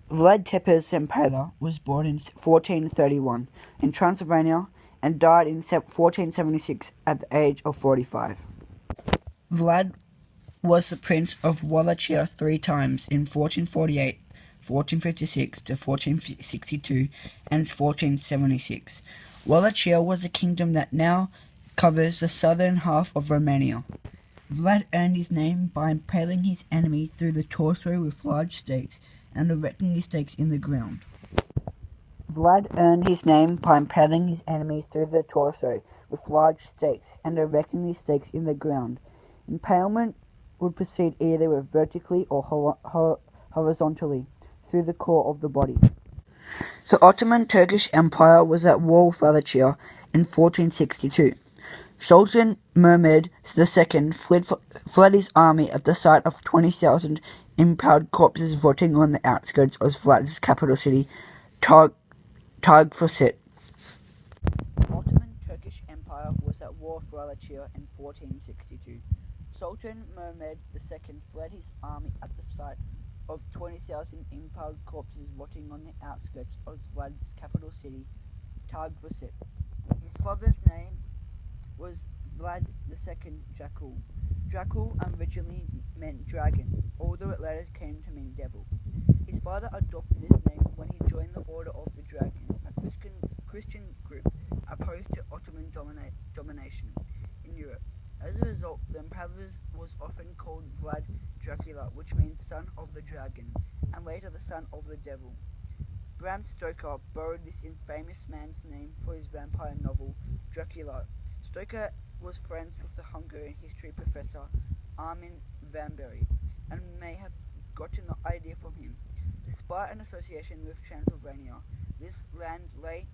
Vlad Tepes Impaler was born in 1431 in Transylvania and died in 1476 at the age of 45. Vlad was the Prince of Wallachia 3 times in 1448, 1456 to 1462 and 1476. Wallachia was a kingdom that now covers the southern half of Romania. Vlad earned his name by impaling his enemies through the torso with large stakes and erecting these stakes in the ground. Vlad earned his name by impaling his enemies through the torso with large stakes and erecting these stakes in the ground. Impalement would proceed either vertically or horizontally through the core of the body. The Ottoman Turkish Empire was at war with Wallachia in 1462. Sultan Mehmed II fled his army at the sight of 20,000 impaled corpses rotting on the outskirts of Vlad's capital city, Targfosset. The Ottoman Turkish Empire was at war with Wallachia in 1462. Sultan Mehmed II fled his army at the sight of 20,000 impaled corpses rotting on the outskirts of Vlad's capital city, Targfosset. His father's name was Vlad II Dracula. Dracula originally meant dragon, although it later came to mean devil. His father adopted this name when he joined the Order of the Dragon, a Christian group opposed to Ottoman domination in Europe. As a result, the emperor was often called Vlad Dracula, which means son of the dragon, and later the son of the devil. Bram Stoker borrowed this infamous man's name for his vampire novel, Dracula. Stoker was friends with the Hungarian history professor Armin Vanbury and may have gotten the idea from him. Despite an association with Transylvania, this land lay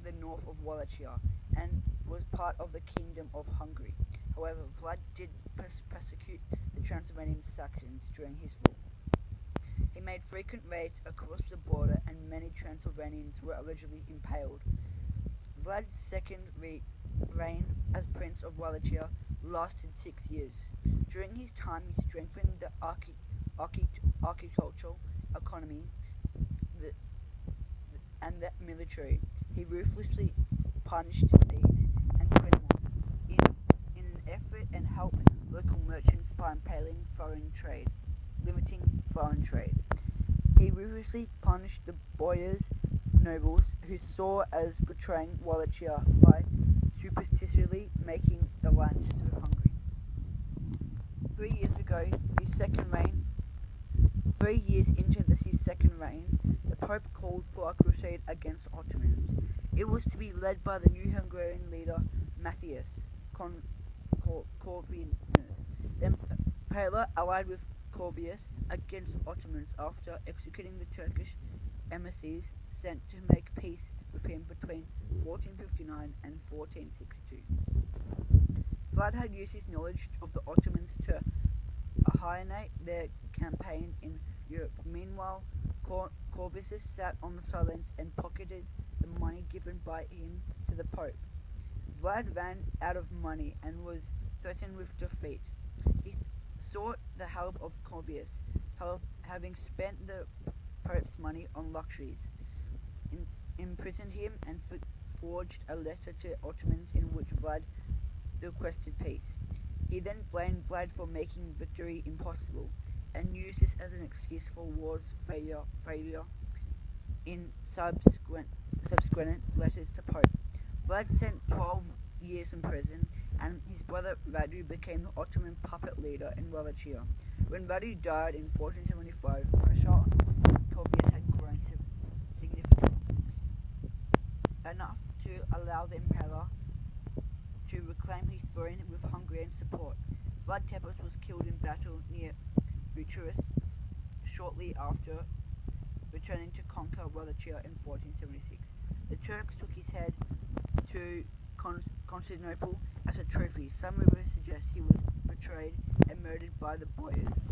the north of Wallachia and was part of the Kingdom of Hungary. However, Vlad did persecute the Transylvanian Saxons during his rule. He made frequent raids across the border and many Transylvanians were allegedly impaled. Vlad's second reign as Prince of Wallachia lasted 6 years. During his time, he strengthened the agricultural economy and the military. He ruthlessly punished thieves and criminals in an effort and helped local merchants by limiting foreign trade. He ruthlessly punished the boyars, nobles, who saw as betraying Wallachia by superstitiously making alliances with Hungary. 3 years ago, his second reign. 3 years into his second reign, the Pope called for a crusade against Ottomans. It was to be led by the new Hungarian leader Matthias Corvinus. The Impaler allied with Corvinus against Ottomans after executing the Turkish emissaries sent to make peace with him between 1459 and 1462. Vlad had used his knowledge of the Ottomans to hijack their campaign in Europe. Meanwhile, Corvinus sat on the sidelines and pocketed the money given by him to the Pope. Vlad ran out of money and was threatened with defeat. He sought the help of Corvinus, having spent the Pope's money on luxuries, imprisoned him and forged a letter to Ottomans in which Vlad requested peace. He then blamed Vlad for making victory impossible, and used this as an excuse for war's failure in subsequent letters to Pope. Vlad spent 12 years in prison, and his brother Radu became the Ottoman puppet leader in Wallachia. When Radu died in 1475, pressure on Corvinus had grown significantly, enough to allow the Emperor to reclaim his throne with Hungarian support. Vlad Tepes was killed in battle near Bucharest shortly after returning to conquer Wallachia in 1476. The Turks took his head to Constantinople as a trophy. Some rumors suggest he was betrayed and murdered by the boyars.